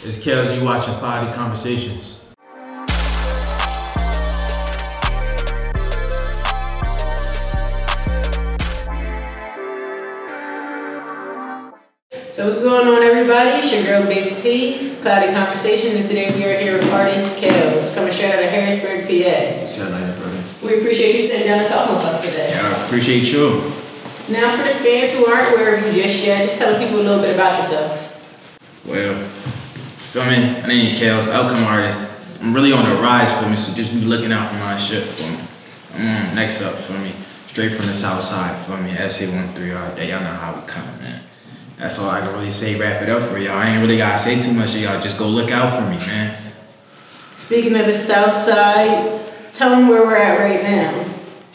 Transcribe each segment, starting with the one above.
It's Kellz and you watching Cloudy Conversations. So what's going on, everybody? It's your girl Baby T, Cloudy Conversations, and today we are here with artist Kellz, coming straight out of Harrisburg, PA. What's up, brother? We appreciate you sitting down and talking with us today. Yeah, I appreciate you. Now, for the fans who aren't aware of you just yet, just tell people a little bit about yourself. Well, feel me? My name is Kellz, outcome artist. I'm really on the rise for me, so just be looking out for my shit for me. I'm on next up for me, straight from the south side for me. SA13 all day. Y'all know how we coming, man. That's all I can really say. Wrap it up for y'all. I ain't really gotta say too much to y'all. Just go look out for me, man. Speaking of the south side, tell them where we're at right now.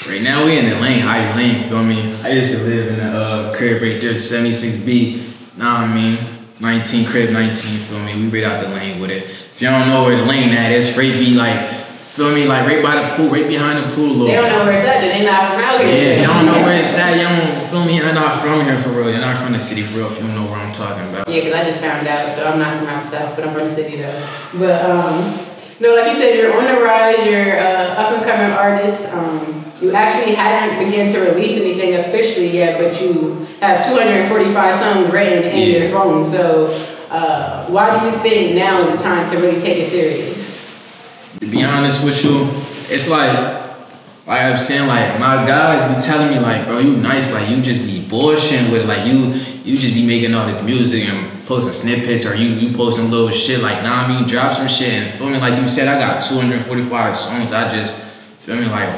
Right now we in the lane, Ivy Lane, feel me? I used to live in the crib right there, 76B. Nah, I mean, 19 crib, 19, feel me? We right out the lane with it. If y'all don't know where the lane at, it's right be like, feel me? Like right by the pool, right behind the pool. They don't know where it's at, they not from out here. Yeah, if y'all don't know where it's at, y'all don't, feel me? You're not from here for real. You're not from the city for real, if you don't know where I'm talking about. Yeah, because I just found out, so I'm not from out south, but I'm from the city though. But, no, like you said, you're on the rise, you're an up-and-coming artist. You actually hadn't begun to release anything officially yet, but you have 245 songs written in your phone. So why do you think now is the time to really take it serious? To be honest with you, it's like I'm saying, like, my guys be telling me, like, bro, you nice, like, you just be bullshitting with it, like, you just be making all this music and posting snippets, or you posting little shit, like, nah, I mean, drop some shit, and feel me, like you said, I got 245 songs, I just, feel me, like,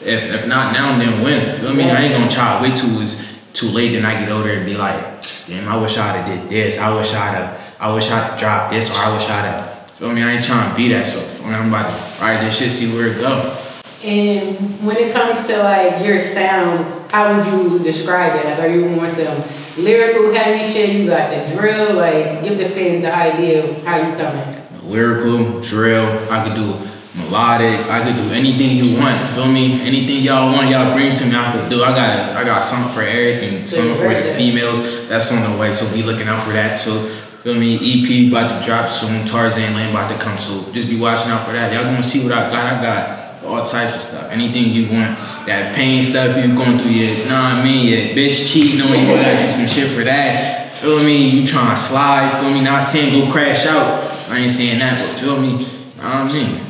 if not now, then when, feel me, I ain't gonna try to wait till it's too late, then I get older and be like, damn, I wish I'd have did this, I wish I'd have dropped this, or I wish I'd have, feel me, I ain't trying to be that, so, feel me, I'm about to ride this shit, see where it go. And when it comes to like your sound, how would you describe it? Like, are you more some lyrical, heavy shit? You got the drill? Like, give the fans the idea of how you coming. Lyrical, drill. I could do melodic. I could do anything you want. Feel me? Anything y'all want, y'all bring to me. I could do. I got something for everything. Something for the females. That's on the way. So be looking out for that too. Feel me? EP about to drop soon. Tarzan Lane about to come soon. Just be watching out for that. Y'all gonna see what I got. I got all types of stuff. Anything you want. That pain stuff you going through, your, know what I mean? Your bitch cheating on you, got you some shit for that. Feel me? You trying to slide, feel me? Not saying go crash out. I ain't saying that, but feel me? Know what I mean?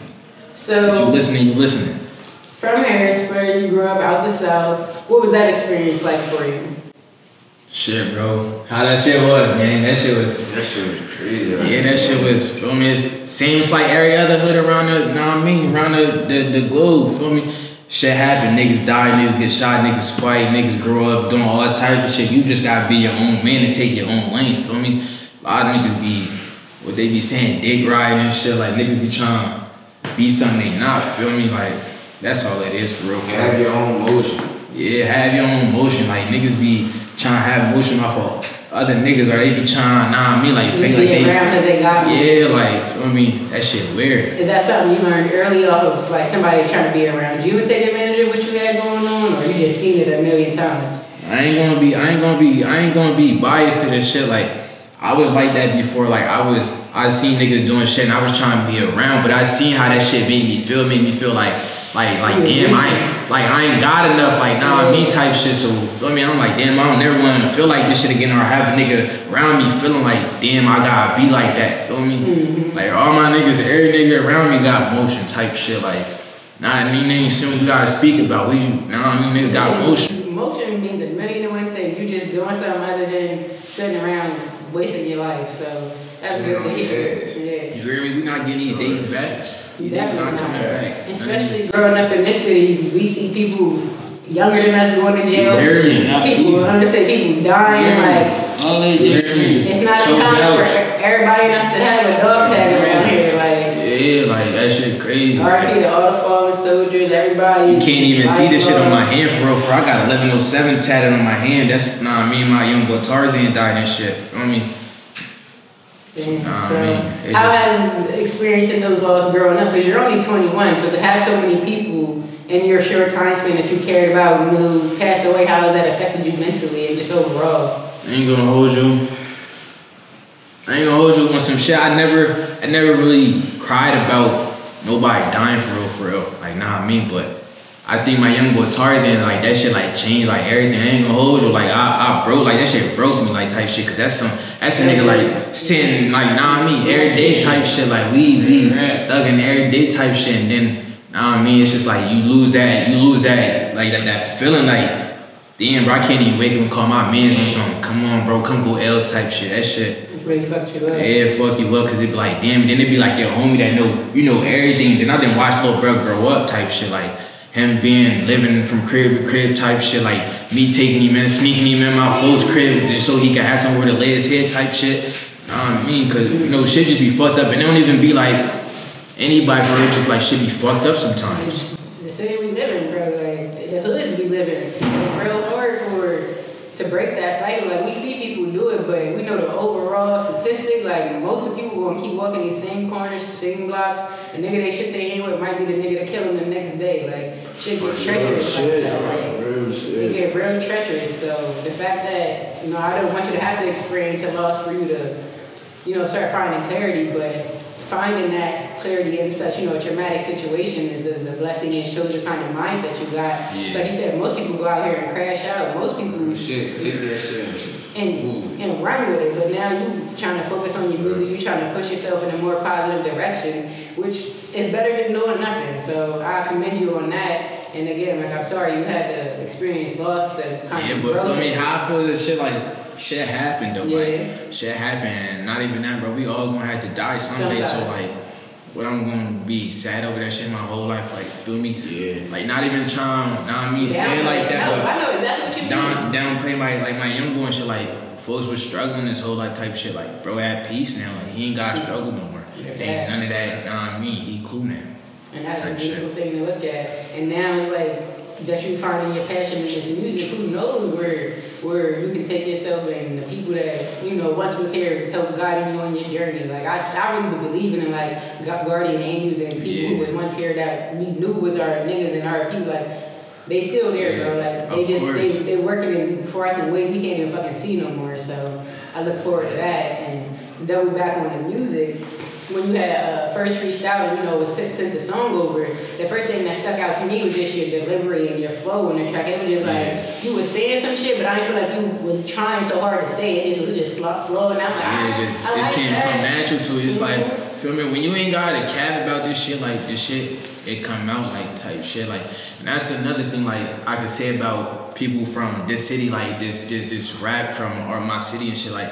So, if you listening, you listening. From Harrisburg, you grew up out the South. What was that experience like for you? Shit, bro. How that shit was, man. That shit was crazy. Right? Yeah, that shit was, feel me? It seems like every other hood around the, know what I mean? Around the globe, feel me? Shit happen, niggas die, niggas get shot, niggas fight, niggas grow up doing all types of shit. You just gotta be your own man and take your own lane, feel me? A lot of niggas be, what they be saying, dick riding and shit, like niggas be trying to be something they not, feel me? Like, that's all it is for real. Have your own motion. Yeah, have your own motion. Like, niggas be trying to have motion off of other niggas, or they be trying, nah, I mean, like, fake like they got yeah, like, feel me? That shit weird. Is that something you learned early off of, like, somebody trying to be around you and take advantage of what you had going on, or you just seen it a million times? I ain't gonna be biased to this shit. Like, I was like that before. Like, I seen niggas doing shit and I was trying to be around, but I seen how that shit made me feel like damn, I ain't got enough, like, nah, me type shit. So feel me, I'm like, damn, I don't ever want to feel like this shit again, or have a nigga around me feeling like, damn, I gotta be like that, feel me? Like, all my niggas, every nigga around me got motion type shit. Like, nah, I mean, ain't something you gotta speak about. Nah, I mean, niggas got motion. Motion means a million and one things. You just doing something other than sitting around wasting your life. So that's good to hear. Yeah. You hear me? We not getting these days back. These days not coming back. Especially growing up in this city, we see people younger than us going to jail. People, I'm gonna say people dying. Like, it's not common for everybody enough to have a dog tag around here. Like, yeah, like that shit crazy. RIP to all the fallen soldiers, everybody. You can't even see this shit on my hand for real. I got 1107 tatted on my hand. That's nah, me and my young boy Tarzan died and shit. Feel me? So how has experiencing those laws growing up? Because you're only 21, so to have so many people in your short time span that you cared about, passed away, how has that affected you mentally and just overall? I ain't gonna hold you. I ain't gonna hold you when some shit. I never really cried about nobody dying for real. Like, nah, me, but I think my young boy Tarzan, like, that shit, like, changed, like, everything. I ain't gonna hold you. Like, I broke, like, that shit broke me, like, type shit. Cause that's a nigga, like, sitting, like, nah, me, every day type shit. Like, we thugging every day type shit. And then, nah, I mean, it's just like, you lose that, like, that feeling, like, damn, bro, I can't even wake up and call my mans on something. Come on, bro, come go L's type shit. That shit. Really fucked you up. Yeah, fuck you up, cause it be like, damn, then it be like your homie that know everything. Then I didn't watch little bro grow up type shit, like him living from crib to crib type shit, like me taking him in, sneaking him in my folks' crib just so he could have somewhere to lay his head type shit. You know what I mean? Cause shit just be fucked up, and it don't even be like anybody for real, just like shit be fucked up sometimes. The city we live in, bro, like the hoods we live in, it's real hard to break that cycle. Like, we see people do it, but we know the overall statistic, like, most of the people gonna keep walking these same corners, same blocks. The nigga they shit they hang with might be the nigga that kill them the next day. Like, shit get treacherous. It get real treacherous. So the fact that, I don't want you to have to experience a loss for you to, start finding clarity, but finding that clarity in such, a traumatic situation is a blessing. It shows the kind of mindset you got. Yeah. So like you said, most people go out here and crash out. Most people take that shit and run with it. But now you trying to focus on your music. You trying to push yourself in a more positive direction, which is better than doing nothing. So I commend you on that. And again, like, I'm sorry you had to experience loss that kind of. Yeah, but for me, how I feel this shit, like, shit happened though. Yeah. Like, shit happened, and not even that, bro. We all gonna have to die someday. So like, what I'm gonna be sad over that shit my whole life, like, feel me? Yeah. Like, not even trying, say it like that, but I know exactly what you mean. Downplay my young boy and shit. Like, folks was struggling this whole life type shit. Like, bro at peace now. Like, he ain't got to struggle no more. Ain't none of that. He cool now. And that's a beautiful thing to look at. And now it's like that you finding your passion in this music. Who knows where you can take yourself, and the people that once was here help guiding you on your journey. Like, I really believe in like guardian angels and people who was once here that we knew was our niggas and our people. Like, they still there, bro. Like, they working for us in ways we can't even fucking see no more. So I look forward to that. And double back on the music. When you had first reached out and was sent the song over, the first thing that stuck out to me was just your delivery and your flow on the track. It was just like you was saying some shit, but I didn't feel like you was trying so hard to say it. It was just flowing out. Like, it can't come natural to you. It's like, feel me? When you ain't got a cap about this shit, like, this shit, it come out like type shit. Like, and that's another thing, like, I could say about people from this city, like this rap from my city and shit, like.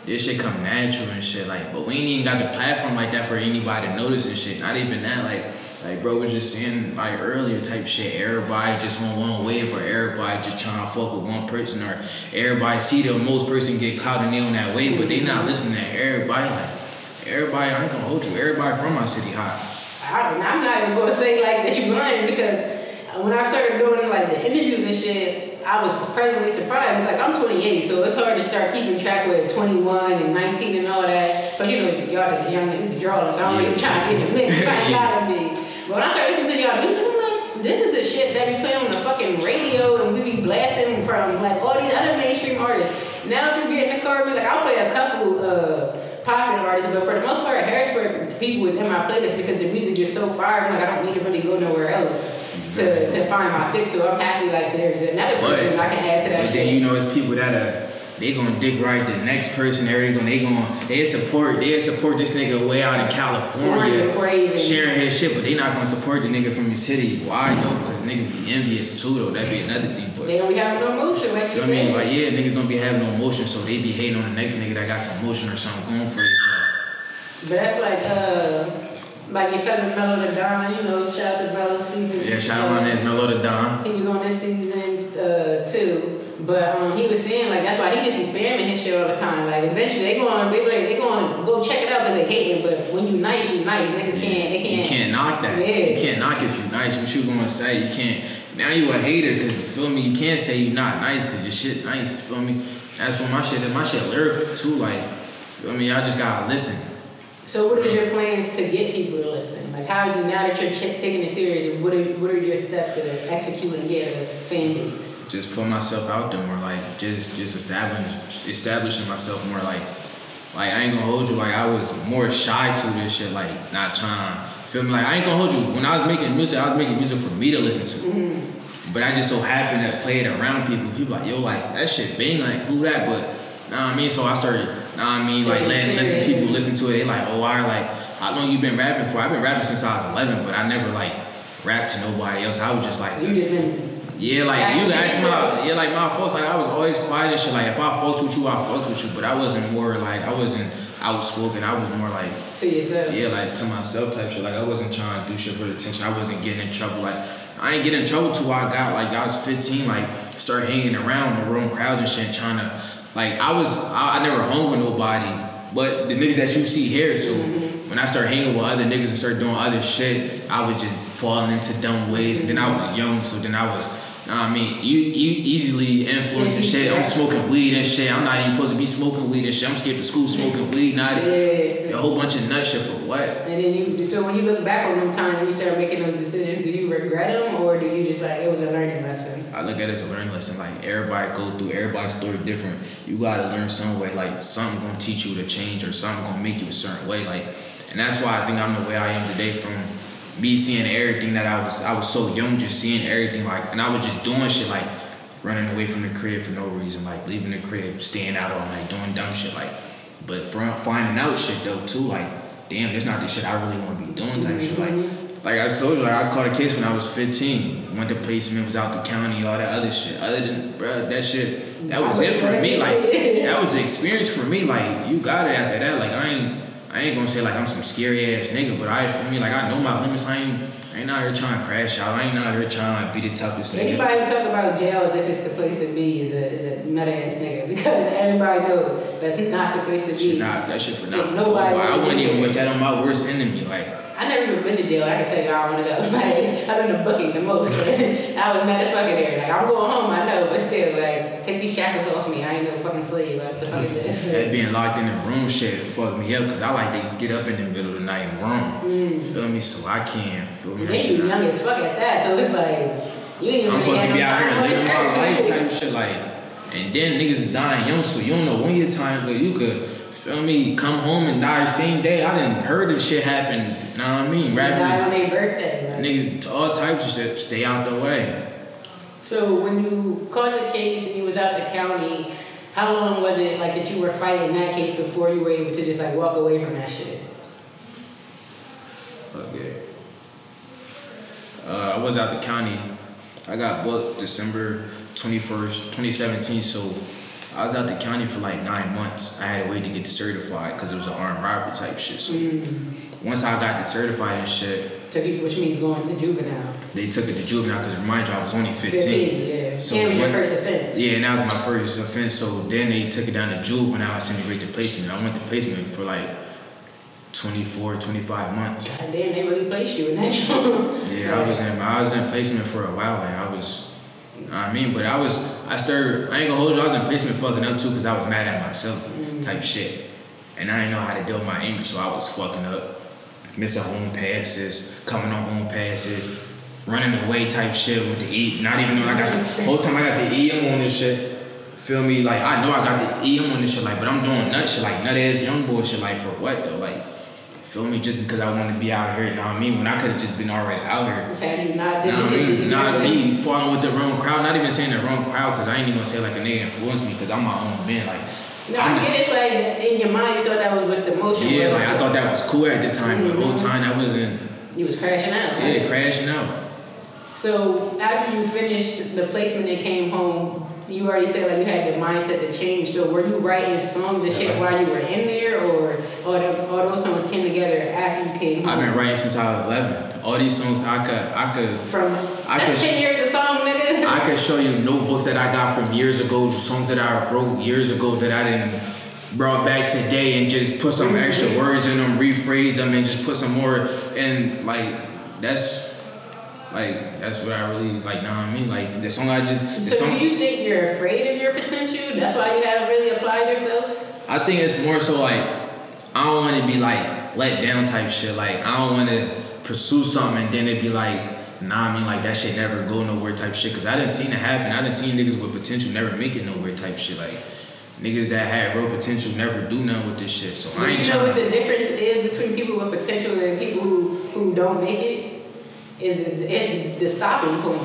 This shit come natural and shit, like, but we ain't even got the platform like that for anybody to notice and shit. Not even that, like bro was just saying, like, earlier type shit. Everybody just on one wave, or everybody just trying to fuck with one person, or everybody see the most person get caught and they on that wave, but they not listening to everybody. Like, everybody, I ain't gonna hold you. Everybody from my city hot. I'm not even gonna say like that you lying, because when I started doing like the interviews and shit, I was pleasantly surprised. Like, I'm 28, so it's hard to start keeping track with 21 and 19 and all that. But y'all the young niggas drawing, so I'm like trying to get the mix. I gotta be. But when I started listening to y'all music, I'm like, this is the shit that we play on the fucking radio and we be blasting from like all these other mainstream artists. Now if you get in the car, like, I'll play a couple popular artists, but for the most part, Harrisburg people in my playlist, because the music is so fire. I'm like, I don't need to really go nowhere else to find my fix. So I'm happy like there's another person I can add to that but shit. Then it's people that they gonna dig right the next person. They support this nigga way out in California, sharing his shit, but they not gonna support the nigga from your city. Why though? Because niggas be envious too though. That'd be another thing. But they don't be having no emotion. Like, feel me? Like, yeah, niggas don't be having no emotion, so they be hating on the next nigga that got some emotion or something going for themselves. But that's like your cousin Mellow the Don, shout out to Mellow season. Yeah, shout out my name Mellow the Don. He was on this season too. But he was saying, like, that's why he just be spamming his shit all the time. Like, eventually they gonna go check it out because they hate it. But when you nice, you nice. Niggas can't. You can't knock that. Yeah. You can't knock if you nice. What you gonna say? You can't. Now you a hater because, you feel me? You can't say you not nice because your shit nice. You feel me? That's what my shit lyrical too. Like, feel me? I just gotta listen. So what is your plans to get people to listen? Like, how are you, now that you're taking it serious, what are your steps to execute and get a fan base? Just put myself out there more, like, just establishing myself more, like, Like, I ain't gonna hold you, like, I was more shy to this shit, like, not trying, feel me? Like, I ain't gonna hold you. When I was making music for me to listen to. But I just so happened to play it around people. People like, yo, like, that shit bang, like, who that? But, know what I mean? So I started, know what I mean, like, letting people listen to it. They like, oh, like, how long you been rapping for? I've been rapping since I was 11, but I never, like, rapped to nobody else. I was just like, you just been. Yeah, like, you guys, my folks, like, I was always quiet and shit. Like, if I fucked with you, I fucked with you. But I wasn't more, like, I wasn't outspoken. I was more, like, to yourself. Yeah, like, to myself type shit. Like, I wasn't trying to do shit for the attention. I wasn't getting in trouble. Like, I ain't getting in trouble till I got, like, I was 15, like, started hanging around the wrong crowds and shit, trying to, like, I never hung with nobody, but the niggas that you see here, so when I started hanging with other niggas and started doing other shit, I was just falling into dumb ways, and then I was young, so then I was, I mean, you easily influenced and shit. I'm smoking weed and shit. I'm not even supposed to be smoking weed and shit. I'm skipping school smoking weed, not a whole bunch of nut shit for what? And then so when you look back on them times and you start making those decisions, do you regret them or do you just like, it was a learning lesson? I look at it as a learning lesson. Like, everybody go through, everybody's story different. You gotta learn some way. Like, something gonna teach you to change or something gonna make you a certain way. Like, and that's why I think I'm the way I am today, from me seeing everything that I was so young, just seeing everything, like, and I was just doing shit, like running away from the crib for no reason, like leaving the crib, staying out all night, doing dumb shit, like, but from finding out shit though too, like, damn, that's not the shit I really want to be doing type shit, like I told you, like, I caught a case when I was 15, went to placement, was out the county, all that other shit, other than, bruh, that shit, that was it for me, like, that was the experience for me, like, you got it after that, like, I ain't gonna say like I'm some scary ass nigga, but for me, like, I know my limits. I ain't out here trying to crash out. I ain't out here trying to be the toughest nigga. Anybody who talk about jail as if it's the place to be is a nut ass nigga, because everybody knows that's not the place to be. That shit for nothing. I wouldn't even wish that on my worst enemy. Like, I never even been to jail. I can tell you I don't want to go. Like, I've been to booking the most. I was mad as fucking there. Like, I'm going home, I know, but still, like, take these shackles off me. I ain't no fucking slave. Like, the fuck is this? That being locked in the room shit fucked me up, because I like to get up in the middle of the night and roam. Feel me? So I can't. Feel me? Then you young as fuck at that, so it's like, you ain't even I'm supposed to be out here living my life type shit. shit, like, and then niggas is dying young, so you don't know when your time go. You could, feel me, come home and die same day. I didn't heard this shit happen. Know what I mean? Rappers die on their birthday. Like. Niggas, all types of shit. Stay out the way. So when you caught the case and you was out the county, how long was it like that you were fighting that case before you were able to just like walk away from that shit? Okay. I was out the county. I got booked December 21st, 2017. So I was out the county for like 9 months. I had to wait to get certified because it was an armed robbery type shit. So once I got certified and shit, which means going to juvenile. They took it to juvenile because remind you I was only 15. Yeah. So and it was your first offense. Yeah, and that was my first offense. So then they took it down to juvenile and sent me right to placement. I went to placement for like 24, 25 months. God damn, they really placed you in that job. Yeah, I was in placement for a while. Like, I was, you know what I mean? But I ain't gonna hold you, I was in placement fucking up too because I was mad at myself type shit. And I didn't know how to deal with my anger, so I was fucking up. Missing home passes, coming on home passes, running away type shit with the E. Not even knowing the whole time I got the EM on this shit. Feel me? Like, I know I got the EM on this shit, like, but I'm doing nut shit, like nut ass young boy shit, like, for what though? Like, feel me? Just because I want to be out here, you know what I mean? When I could have just been already out here. Okay, not me falling with the wrong crowd, not even saying the wrong crowd, because I ain't even gonna say like a nigga influenced me, because I'm my own man. Like, no, I get it. It's like in your mind, you thought that was with the motion. Yeah, like I thought that was cool at the time, but the whole time that wasn't. You was crashing out. Yeah, right? crashing out. So after you finished the placement and came home, you already said like you had the mindset to change. So were you writing songs and shit while you were in there, or those songs came together after you came home? I've been writing since I was 11. All these songs I could. That's 10 years of song, nigga. I could show you notebooks that I got from years ago, songs that I wrote years ago that I didn't brought back today and just put some extra words in them, rephrase them, and just put some more in. That's what I really like. Know what I mean? Like the song I just. So do you think you're afraid of your potential? That's why you haven't really applied yourself? I think it's more so like I don't want to be like let down type shit. Like I don't want to pursue something and then it be like. Nah, I mean, like, that shit never go nowhere type shit. Because I didn't see it happen. I didn't see niggas with potential never make it nowhere type shit. Like, niggas that had real potential never do nothing with this shit. So I ain't you know what the difference is between people with potential and people who don't make it? Is the stopping point.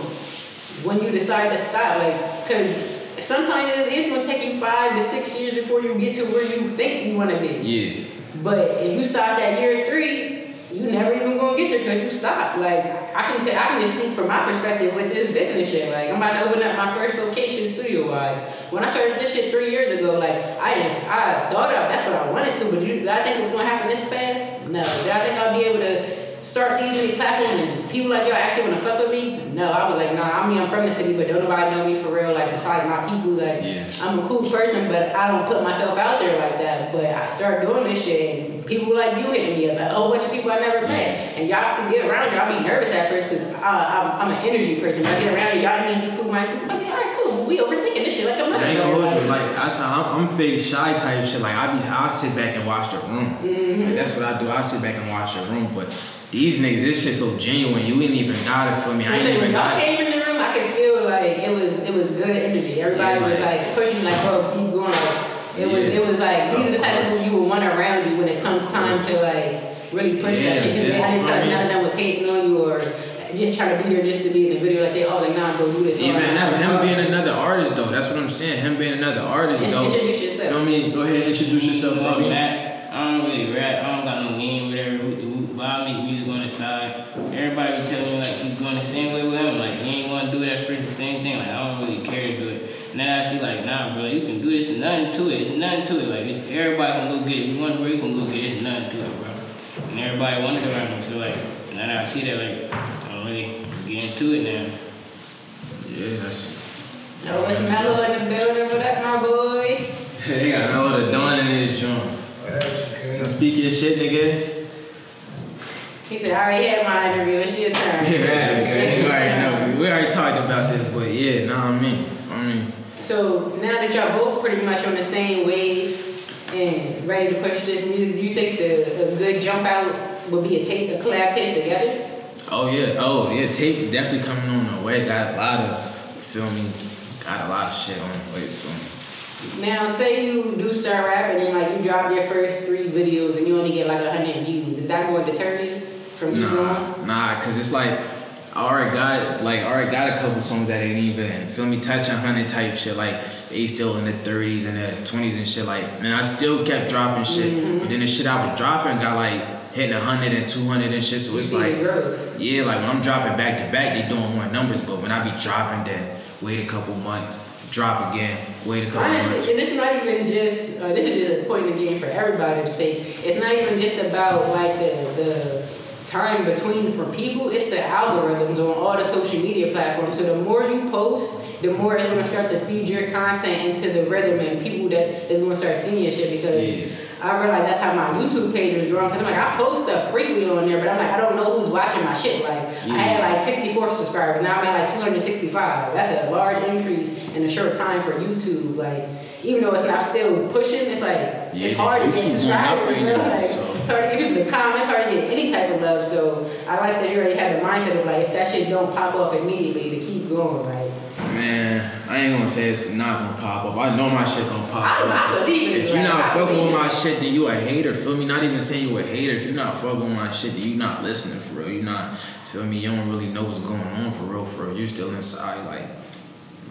When you decide to stop, like, cause sometimes it's gonna take you 5 to 6 years before you get to where you think you wanna be. Yeah. But if you stop at year 3, you never even gonna get there because you stop. Like I can just speak from my perspective with this business shit. Like I'm about to open up my first location studio wise. When I started this shit 3 years ago, like I thought that's what I wanted to, but did I think it was gonna happen this fast? No. Did I think I'll be able to start these many platforms and people like y'all actually wanna fuck with me? No, I was like, nah, I mean I'm from the city, but don't nobody know me for real, like besides my people. Like I'm a cool person, but I don't put myself out there like that. But I started doing this shit and people like you hitting me up, a whole bunch of people I never met. And y'all see get around, y'all be nervous at first because I'm an energy person. When I get around y'all need to be cool, like, alright, cool, we overthinking this shit like a mother. I ain't gonna hold you, like I'm fake shy type shit. Like I'll sit back and watch the room. Like, that's what I do. I sit back and watch the room, but these niggas, this shit so genuine. You ain't even got it for me. I ain't even got it. When y'all came in the room, I could feel like it was good energy. Everybody was like pushing, like, bro, keep going. Like, it was like these are the type of people you would want around you when it comes time to like really push that shit. I didn't feel like none of them was hating on you or just trying to be there just to be in the video. Like they all like, nah, bro, do this. Even him being another artist though. That's what I'm saying. Him being another artist though. Introduce yourself. Feel me? Go ahead, introduce yourself, bro. I don't really rap. I don't got no name, whatever. But I make music on the side. Everybody be telling me like keep going the same way with him. Like you ain't wanna do that first, the same thing. Like I don't really care to do it. Now I see like, nah, bro, you can do this. It's nothing to it. It's nothing to it. Like everybody can go get it. If you want to, you can go get it. It's nothing to it, bro. And everybody wanted around him. So like, now that I see that, like, I'm really getting to it now. Yeah, that's. Oh, it's Mellow in the building. What up, my boy? They got Mellow the Dawn in his joint. Now speak your shit, nigga. He said, I already had my interview. It's your turn. Yeah, we already talked about this, but yeah, nah, I mean. So now that y'all both pretty much on the same wave and ready to push this music, do you think a good jump out would be a collab tape together? Oh yeah, tape definitely coming on the way. Got a lot of shit on the way, feel me. Now, say you do start rapping and like you drop your first 3 videos and you only get like 100 views. Is that going to deter you from you going? Nah, cause it's like I already got a couple songs that ain't even feel me touching 100 type shit. Like they still in the 30s and the 20s and shit. Like man, I still kept dropping shit, but then the shit I was dropping got like hitting 100 and 200 and shit. So it's like yeah, like when I'm dropping back to back, they doing more numbers. But when I be dropping, then wait a couple months. Drop again, wait a couple months. And it's not even just, this is just a point in the game for everybody to say, it's not even just about like the time between for people, it's the algorithms on all the social media platforms. So the more you post, the more it's going to start to feed your content into the rhythm and people that is going to start seeing your shit because I realize that's how my YouTube page is growing because I'm like, I post stuff frequently on there, but I'm like, I don't know who's watching my shit. Like, I had like 64 subscribers, now I'm at like 265. That's a large increase in a short time for YouTube. Like, even though it's not still pushing, it's like, it's hard to get subscribers, bro. Like, hard to get people to comment, it's hard to get any type of love. So I like that you already have the mindset of like, if that shit don't pop off immediately, to keep going, like. Man, I ain't gonna say it's not gonna pop up. I know my shit gonna pop up. I believe it. If you're not fucking with my shit, then you a hater, feel me? Not even saying you a hater. If you're not fucking with my shit, then you not listening for real. You not, feel me? You don't really know what's going on for real. You still inside, like,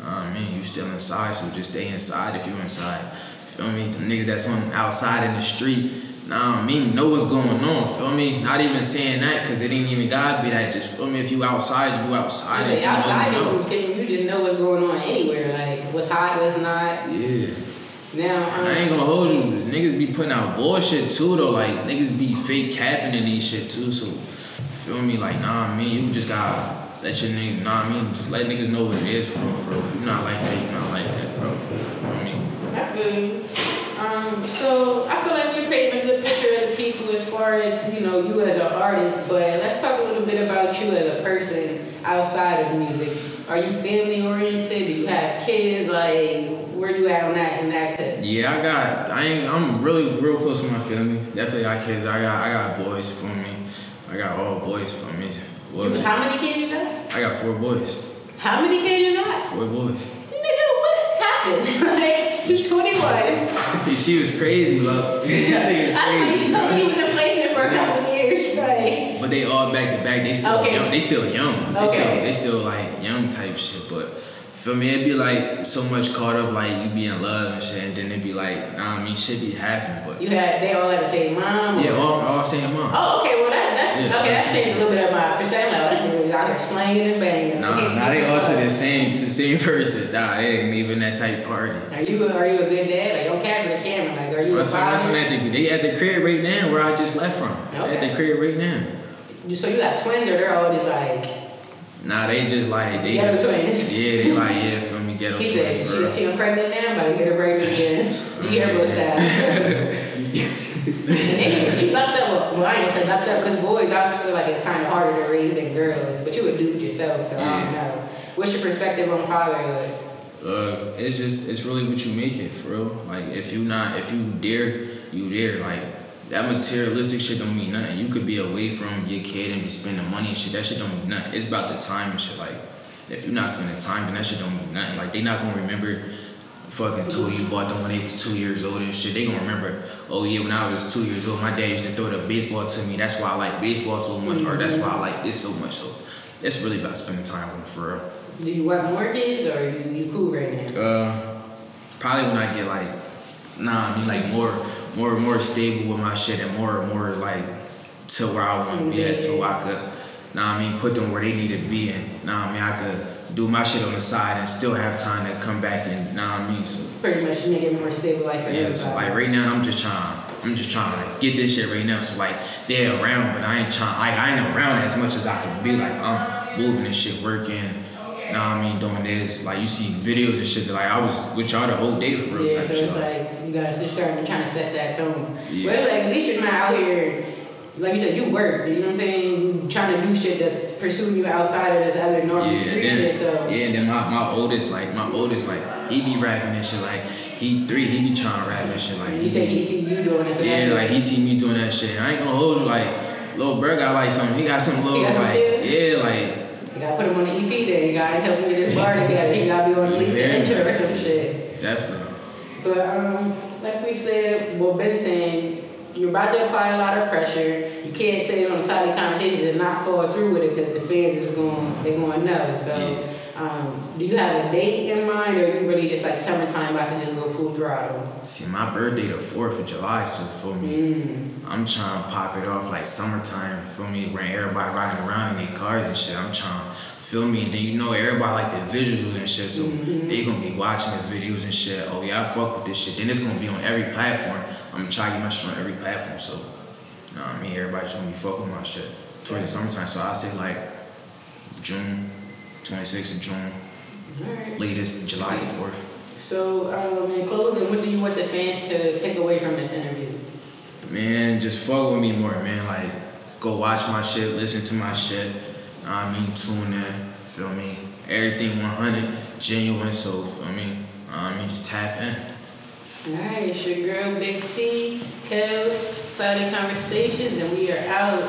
I mean, you still inside, so just stay inside if you inside. Feel me? The niggas that's on outside in the street, nah, I mean, know what's going on, feel me? Not even saying that, because it ain't even gotta be that. Just feel me, if you outside, you outside. If you outside, know. You just know what's going on anywhere, like what's hot, what's not. Yeah. Now, I ain't gonna hold you. Niggas be putting out bullshit too, though. Like, niggas be fake capping in these shit too, so feel me? Like, nah, I mean, you just gotta let your niggas, nah, I mean, just let niggas know what it is, bro. If you not like that, you not like that, bro. Feel me? I feel you. So I feel like you're painting a good picture of the people as far as, you know, you as an artist, but let's talk a little bit about you as a person outside of music. Are you family oriented? Do you have kids? Like, where you at on that in that tip? Yeah, I'm really real close with my family. Definitely got kids. I got boys for me. I got all boys for me. How many kids you got? I got 4 boys. How many kids you got? 4 boys. Nigga, what happened? Like, He's 21. She was crazy, love. I think you just told me he was in placement for a couple of years, right? But they all back to back. They still young. They still young. Okay. They still like young type shit. But feel me, it'd be like so much caught up, like you be in love and shit, and then it'd be like, nah, I mean, shit be happening. But they all had the same mom. Yeah, all same mom. Oh, okay. Well, that's changed a little bit of my perspective. Like, this nigga was out here slanging and banging. Nah, they all to the same person. Nah, it ain't even that type party. Are you a good dad? Like, don't capture the camera. Like, are you a father? They at the crib right now where I just left from. Okay. They at the crib right now. So you got twins, or they're all just like? Nah, they just like ghetto twins. Yeah, they like feel me, ghetto twins. He said she pregnant now, but I get her pregnant again. G-Herbo style. And you lucked up. Well, I ain't gonna say lucked up because boys, I just feel like it's kind of harder to raise than girls. But you a dude yourself, so I don't know. What's your perspective on fatherhood? It's really what you make it, for real. Like if you there. Like that materialistic shit don't mean nothing. You could be away from your kid and be spending money and shit. That shit don't mean nothing. It's about the time and shit. Like if you're not spending time, then that shit don't mean nothing. Like they not gonna remember fucking tool you bought them when they was 2 years old and shit. They gonna remember, oh yeah, when I was 2 years old, my dad used to throw the baseball to me. That's why I like baseball so much, or that's why I like this so much. So it's really about spending time with them, for real. Do you want more kids, or you cool right now? Probably when I get like, like more stable with my shit and more like to where I want to be at, so I could, put them where they need to be, and I could do my shit on the side and still have time to come back and so pretty much make it more stable life for everybody. So like right now I'm just trying to like get this shit right now, so like they're around, but I ain't around as much as I can be. Like I'm moving and shit, working, doing this. Like you see videos and shit that like I was with y'all the whole day for real type so shit. It's like you gotta just start trying to set that tone. Yeah. But like at least you're not out here, like you said, you work, you know what I'm saying? You trying to do shit that's pursuing you outside of this other normal street shit. So yeah, and then my oldest, he be rapping and shit. Like he be trying to rap and shit. Like you think he see you doing this? Yeah, like he see me doing that shit. I ain't gonna hold you, like little bro got like something. He got some little like you gotta put him on the EP then. You gotta help him get his bar together. He gotta be on at least the intro or some shit. Definitely. But like we said, what Ben saying, you're about to apply a lot of pressure. You can't say it on the Cloudy Conversations and not fall through with it because the fans they're going to know. So, do you have a date in mind, or are you really just like summertime about to just go full throttle? See, my birthday the 4th of July, so for me, I'm trying to pop it off like summertime, feel me, when everybody riding around in their cars and shit. I'm trying to, feel me, and then everybody like the visuals and shit, so they gonna be watching the videos and shit. Oh yeah, I fuck with this shit. Then it's gonna be on every platform. I'm gonna try to get my shit on every platform, so everybody's gonna be fucking with my shit towards the summertime. So I'll say like June, 26th of June, right. Latest July 4th. So in closing, what do you want the fans to take away from this interview? Man, just fuck with me more, man. Like go watch my shit, listen to my shit. Tune in, feel me? Everything 100, genuine, so feel me? Just tap in. Alright, it's your girl Big T, Kellz, Cloudy Conversations, and we are out.